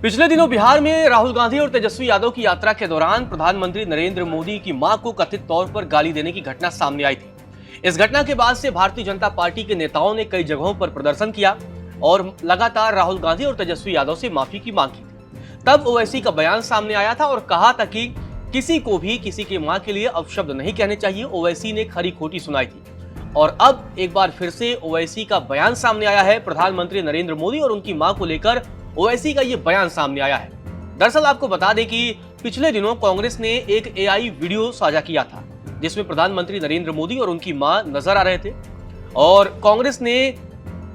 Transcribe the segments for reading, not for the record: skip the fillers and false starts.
पिछले दिनों बिहार में राहुल गांधी और तेजस्वी यादव की यात्रा के दौरान प्रधानमंत्री नरेंद्र मोदी की मां को कथित तौर पर गाली देने की घटना सामने आई थी। इस घटना के बाद से भारतीय जनता पार्टी के नेताओं ने कई जगहों पर प्रदर्शन किया और लगातार राहुल गांधी और तेजस्वी यादव से माफी की मांग की थी। तब ओवैसी का बयान सामने आया था और कहा था कि किसी को भी किसी की मां के लिए अपशब्द नहीं कहने चाहिए। ओवैसी ने खरी खोटी सुनाई थी और अब एक बार फिर से ओवैसी का बयान सामने आया है। प्रधानमंत्री नरेंद्र मोदी और उनकी मां को लेकर ओवैसी का ये बयान सामने आया है। दरअसल आपको बता दें कि पिछले दिनों कांग्रेस ने एक एआई वीडियो साझा किया था जिसमें प्रधानमंत्री नरेंद्र मोदी और उनकी मां नजर आ रहे थे और कांग्रेस ने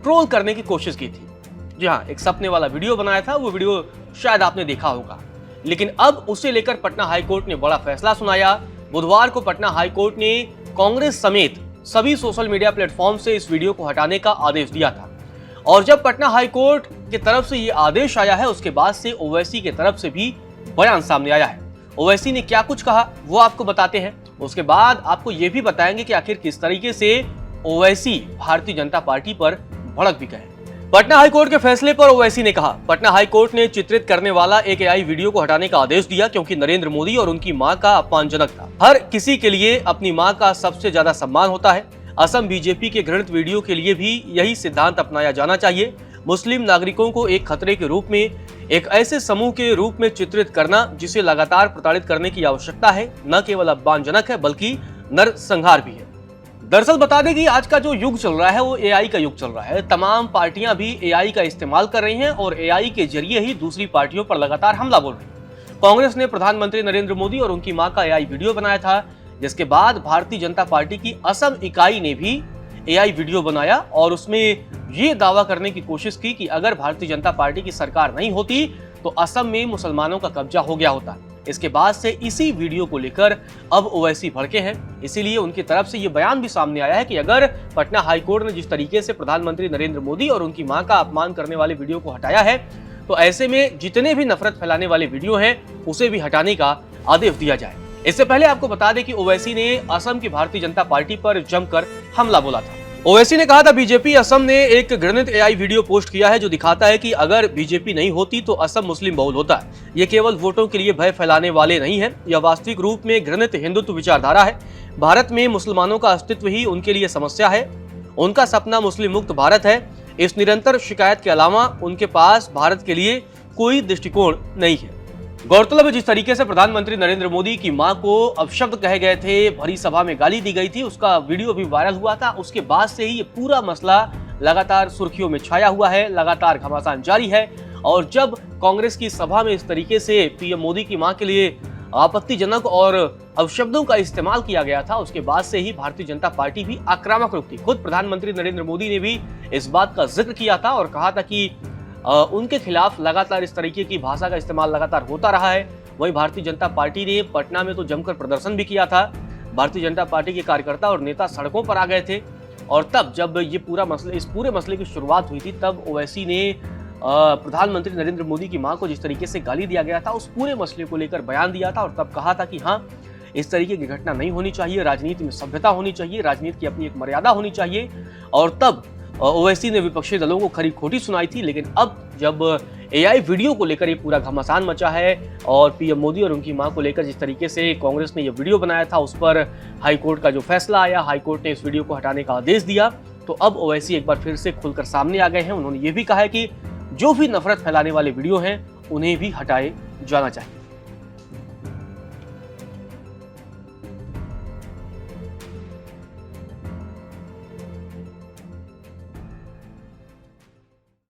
ट्रोल करने की कोशिश की थी। जी हाँ, एक सपने वाला वीडियो बनाया था, वो वीडियो शायद आपने देखा होगा। लेकिन अब उसे लेकर पटना हाईकोर्ट ने बड़ा फैसला सुनाया। बुधवार को पटना हाईकोर्ट ने कांग्रेस समेत सभी सोशल मीडिया प्लेटफॉर्म से इस वीडियो को हटाने का आदेश दिया था और जब पटना हाईकोर्ट की तरफ से ये आदेश आया है उसके बाद से ओवैसी की तरफ से भी बयान सामने आया है। ओवैसी ने क्या कुछ कहा वो आपको बताते हैं, उसके बाद आपको ये भी बताएंगे कि आखिर किस तरीके से ओवैसी भारतीय जनता पार्टी पर भड़क भी गए। पटना हाईकोर्ट के फैसले पर ओवैसी ने कहा, पटना हाईकोर्ट ने चित्रित करने वाला एक एआई वीडियो को हटाने का आदेश दिया क्योंकि नरेंद्र मोदी और उनकी मां का अपमानजनक था। हर किसी के लिए अपनी मां का सबसे ज्यादा सम्मान होता है। असम बीजेपी के घृणित वीडियो के लिए भी यही सिद्धांत अपनाया जाना चाहिए। मुस्लिम नागरिकों को एक खतरे के रूप में, एक ऐसे समूह के रूप में चित्रित करना जिसे लगातार प्रताड़ित करने की आवश्यकता है, न केवल अपमानजनक है बल्कि नरसंहार भी है। दरअसल बता दें कि आज का जो युग चल रहा है वो एआई का युग चल रहा है। तमाम पार्टियां भी एआई का इस्तेमाल कर रही हैं और एआई के जरिए ही दूसरी पार्टियों पर लगातार हमला बोल रही है। कांग्रेस ने प्रधानमंत्री नरेंद्र मोदी और उनकी मां का एआई वीडियो बनाया था, जिसके बाद भारतीय जनता पार्टी की असम इकाई ने भी एआई वीडियो बनाया और उसमें ये दावा करने की कोशिश की कि अगर भारतीय जनता पार्टी की सरकार नहीं होती तो असम में मुसलमानों का कब्जा हो गया होता। इसके बाद से इसी वीडियो को लेकर अब ओवैसी भड़के हैं, इसीलिए उनकी तरफ से ये बयान भी सामने आया है कि अगर पटना हाईकोर्ट ने जिस तरीके से प्रधानमंत्री नरेंद्र मोदी और उनकी मां का अपमान करने वाले वीडियो को हटाया है तो ऐसे में जितने भी नफरत फैलाने वाले वीडियो हैं उसे भी हटाने का आदेश दिया जाए। इससे पहले आपको बता दें कि ओवैसी ने असम की भारतीय जनता पार्टी पर जमकर हमला बोला था। ओवैसी ने कहा था, बीजेपी असम ने एक घृणित एआई वीडियो पोस्ट किया है जो दिखाता है कि अगर बीजेपी नहीं होती तो असम मुस्लिम बहुल होता है। ये केवल वोटों के लिए भय फैलाने वाले नहीं है, यह वास्तविक रूप में घृणित हिंदुत्व विचारधारा है। भारत में मुसलमानों का अस्तित्व ही उनके लिए समस्या है। उनका सपना मुस्लिम मुक्त भारत है। इस निरंतर शिकायत के अलावा उनके पास भारत के लिए कोई दृष्टिकोण नहीं है। गौरतलब है, जिस तरीके से प्रधानमंत्री नरेंद्र मोदी की मां को अपशब्द कहे गए थे, भरी सभा में गाली दी गई थी, उसका वीडियो भी वायरल हुआ था। उसके बाद से ही ये पूरा मसला लगातार सुर्खियों में छाया हुआ है, लगातार घमासान जारी है। और जब कांग्रेस की सभा में इस तरीके से पीएम मोदी की मां के लिए आपत्तिजनक और अपशब्दों का इस्तेमाल किया गया था, उसके बाद से ही भारतीय जनता पार्टी भी आक्रामक रुख थी। खुद प्रधानमंत्री नरेंद्र मोदी ने भी इस बात का जिक्र किया था और कहा था कि उनके खिलाफ लगातार इस तरीके की भाषा का इस्तेमाल लगातार होता रहा है। वहीं भारतीय जनता पार्टी ने पटना में तो जमकर प्रदर्शन भी किया था। भारतीय जनता पार्टी के कार्यकर्ता और नेता सड़कों पर आ गए थे और तब जब ये इस पूरे मसले की शुरुआत हुई थी तब ओवैसी ने प्रधानमंत्री नरेंद्र मोदी की मां को जिस तरीके से गाली दिया गया था उस पूरे मसले को लेकर बयान दिया था और तब कहा था कि हाँ, इस तरीके की घटना नहीं होनी चाहिए, राजनीति में सभ्यता होनी चाहिए, राजनीति की अपनी एक मर्यादा होनी चाहिए। और तब ओवैसी ने विपक्षी दलों को खरी खोटी सुनाई थी। लेकिन अब जब एआई वीडियो को लेकर ये पूरा घमासान मचा है और पीएम मोदी और उनकी मां को लेकर जिस तरीके से कांग्रेस ने ये वीडियो बनाया था उस पर हाईकोर्ट का जो फैसला आया, हाईकोर्ट ने इस वीडियो को हटाने का आदेश दिया, तो अब ओवैसी एक बार फिर से खुलकर सामने आ गए हैं। उन्होंने ये भी कहा है कि जो भी नफरत फैलाने वाले वीडियो हैं उन्हें भी हटाए जाना चाहिए।